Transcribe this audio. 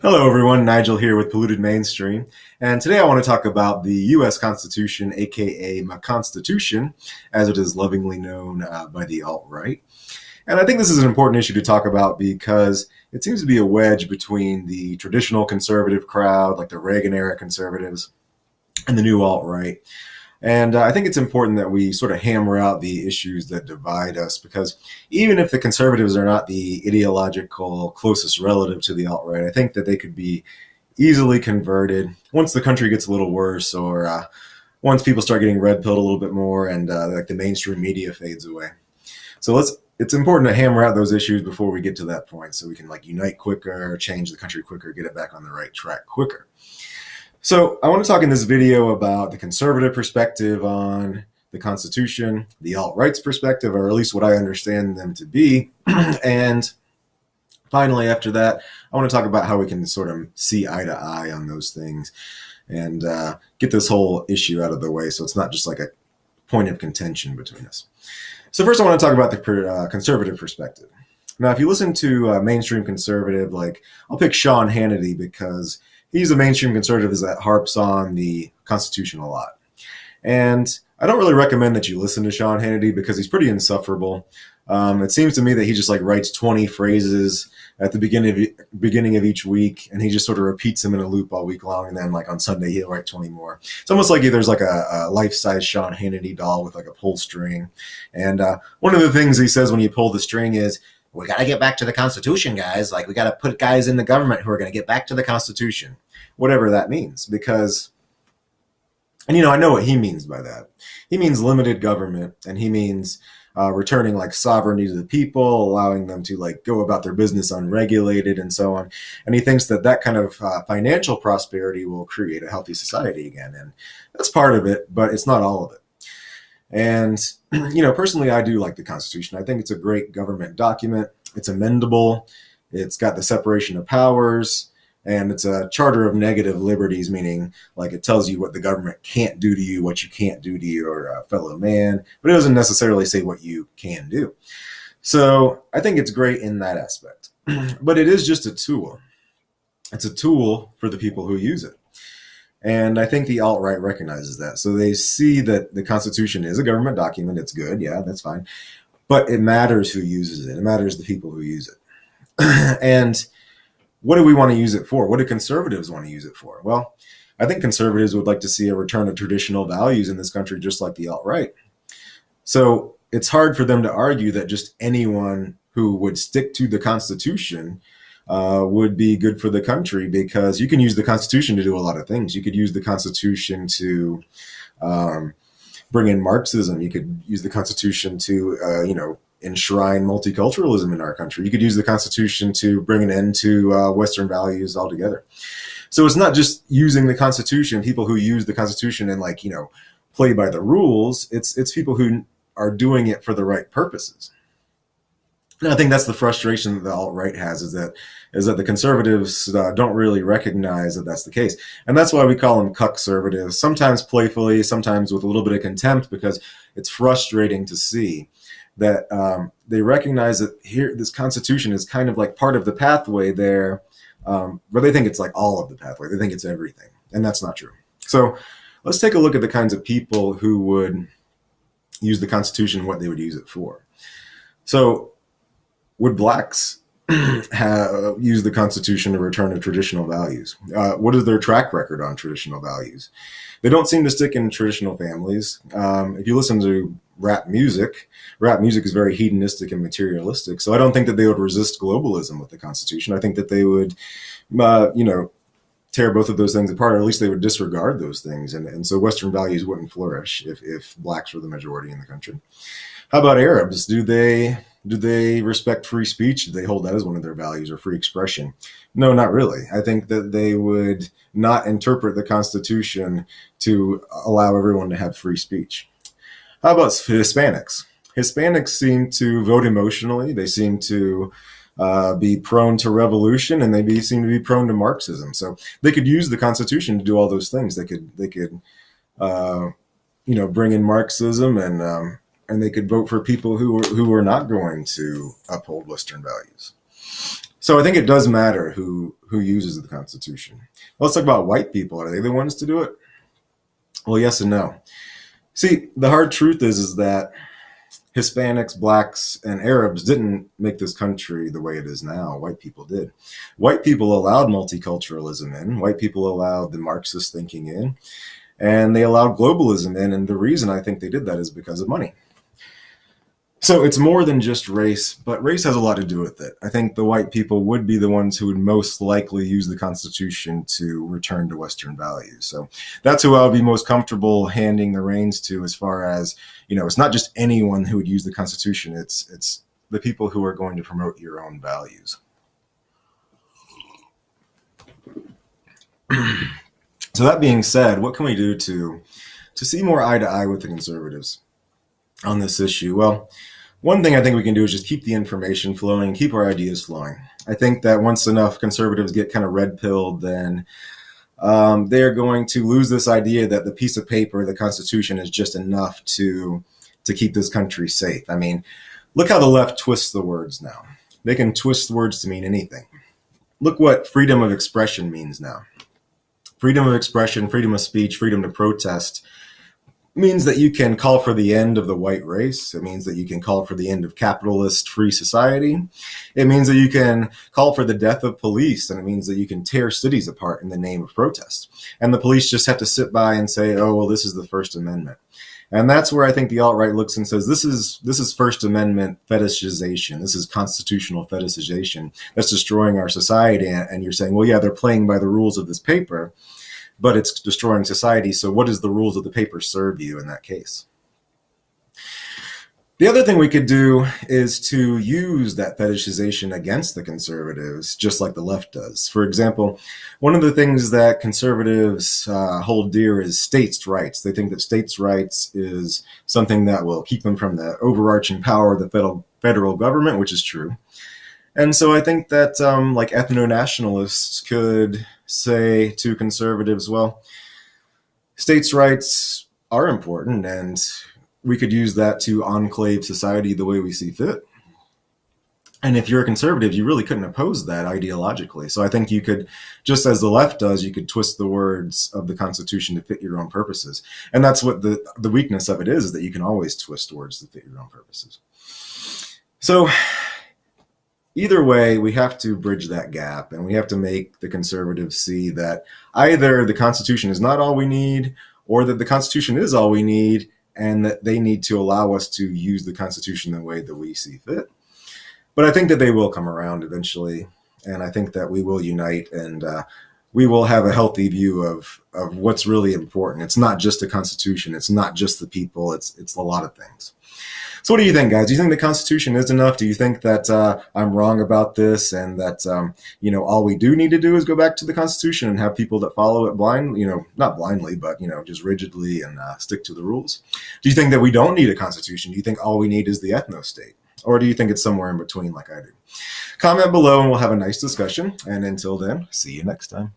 Hello, everyone. Nigel here with Polluted Mainstream. And today I want to talk about the U.S. Constitution, aka Muh Constitution, as it is lovingly known by the alt-right. And I think this is an important issue to talk about because it seems to be a wedge between the traditional conservative crowd, like the Reagan era conservatives, and the new alt-right. And I think it's important that we sort of hammer out the issues that divide us because even if the conservatives are not the ideological closest relative to the alt-right, I think that they could be easily converted once the country gets a little worse or once people start getting red pilled a little bit more and like the mainstream media fades away. So it's important to hammer out those issues before we get to that point so we can like unite quicker, change the country quicker, get it back on the right track quicker. So I want to talk in this video about the conservative perspective on the Constitution, the alt-right's perspective, or at least what I understand them to be. And finally, after that, I want to talk about how we can sort of see eye to eye on those things and get this whole issue out of the way so it's not just like a point of contention between us. So first I want to talk about the conservative perspective. Now, if you listen to mainstream conservative, like I'll pick Sean Hannity because he's a mainstream conservative that harps on the Constitution a lot. And I don't really recommend that you listen to Sean Hannity because he's pretty insufferable. It seems to me that he just like writes 20 phrases at the beginning of each week, and he just sort of repeats them in a loop all week long, and then like on Sunday he'll write 20 more. It's almost like there's like a life-size Sean Hannity doll with like a pull string. And one of the things he says when you pull the string is, we got to get back to the Constitution, guys. Like, we got to put guys in the government who are going to get back to the Constitution, whatever that means. Because, and I know what he means by that. He means limited government, and he means returning like sovereignty to the people, allowing them to like go about their business unregulated and so on. And he thinks that that kind of financial prosperity will create a healthy society again. And that's part of it, but it's not all of it. And, personally, I do like the Constitution. I think it's a great government document. It's amendable. It's got the separation of powers, and it's a charter of negative liberties, meaning like it tells you what the government can't do to you, what you can't do to your fellow man, but it doesn't necessarily say what you can do. So I think it's great in that aspect. But it is just a tool. It's a tool for the people who use it. And I think the alt-right recognizes that. So they see that the Constitution is a government document. It's good. Yeah, that's fine. But it matters who uses it. It matters the people who use it. And what do we want to use it for? What do conservatives want to use it for? Well, I think conservatives would like to see a return of traditional values in this country, just like the alt-right. So it's hard for them to argue that just anyone who would stick to the Constitution would be good for the country, because you can use the Constitution to do a lot of things. You could use the Constitution to bring in Marxism. You could use the Constitution to, enshrine multiculturalism in our country. You could use the Constitution to bring an end to Western values altogether. So it's not just using the Constitution, people who use the Constitution and play by the rules. It's people who are doing it for the right purposes. And I think that's the frustration that the alt-right has, is that the conservatives don't really recognize that that's the case. And that's why we call them cuck-servatives, sometimes playfully, sometimes with a little bit of contempt, because it's frustrating to see that they recognize that here, this Constitution is kind of like part of the pathway there, but they think it's like all of the pathway. They think it's everything, and that's not true. So let's take a look at the kinds of people who would use the Constitution, what they would use it for. So would blacks use the Constitution to return to traditional values? What is their track record on traditional values? They don't seem to stick in traditional families. If you listen to rap music is very hedonistic and materialistic. So I don't think that they would resist globalism with the Constitution. I think that they would, tear both of those things apart, or at least they would disregard those things. And so Western values wouldn't flourish if blacks were the majority in the country. How about Arabs? Do they respect free speech? Do they hold that as one of their values, or free expression? No, not really. I think that they would not interpret the Constitution to allow everyone to have free speech. How about Hispanics? Hispanics seem to vote emotionally. They seem to be prone to revolution, and they seem to be prone to Marxism. So they could use the Constitution to do all those things. They could bring in Marxism, and they could vote for people who are not going to uphold Western values. So I think it does matter who uses the Constitution. Let's talk about white people. Are they the ones to do it? Well, yes and no. See, the hard truth is that Hispanics, blacks, and Arabs didn't make this country the way it is now. White people did. White people allowed multiculturalism in. White people allowed the Marxist thinking in, and they allowed globalism in. And the reason I think they did that is because of money. So it's more than just race, but race has a lot to do with it. I think the white people would be the ones who would most likely use the Constitution to return to Western values. So that's who I would be most comfortable handing the reins to, as far as, it's not just anyone who would use the Constitution. It's the people who are going to promote your own values. So that being said, what can we do to see more eye to eye with the conservatives on this issue? Well, one thing I think we can do is just keep the information flowing, keep our ideas flowing. I think that once enough conservatives get kind of red-pilled, then they're going to lose this idea that the piece of paper, the Constitution, is just enough to keep this country safe. I mean, look how the left twists the words now. They can twist words to mean anything. Look what freedom of expression means now. Freedom of expression, freedom of speech, freedom to protest means that you can call for the end of the white race. It means that you can call for the end of capitalist free society. It means that you can call for the death of police, and it means that you can tear cities apart in the name of protest. And the police just have to sit by and say, oh, well, this is the First Amendment. And that's where I think the alt-right looks and says, this is First Amendment fetishization. This is constitutional fetishization that's destroying our society. And you're saying, well, yeah, they're playing by the rules of this paper, but it's destroying society. So what does the rules of the paper serve you in that case? The other thing we could do is to use that fetishization against the conservatives, just like the left does. For example, one of the things that conservatives hold dear is states' rights. They think that states' rights is something that will keep them from the overarching power of the federal government, which is true. And so I think that like ethno-nationalists could say to conservatives, well, states' rights are important, and we could use that to enclave society the way we see fit. And if you're a conservative, you really couldn't oppose that ideologically. So I think you could, just as the left does, you could twist the words of the Constitution to fit your own purposes. And that's what the weakness of it is that you can always twist words to fit your own purposes. So either way, we have to bridge that gap, and we have to make the conservatives see that either the Constitution is not all we need, or that the Constitution is all we need, and that they need to allow us to use the Constitution the way that we see fit. But I think that they will come around eventually, and I think that we will unite, and we will have a healthy view of what's really important. It's not just the Constitution. It's not just the people. It's a lot of things. So what do you think, guys? Do you think the Constitution is enough? Do you think that I'm wrong about this, and that all we do need to do is go back to the Constitution and have people that follow it blindly, not blindly, but just rigidly, and stick to the rules? Do you think that we don't need a Constitution? Do you think all we need is the ethno-state? Or do you think it's somewhere in between like I do? Comment below and we'll have a nice discussion. And until then, see you next time.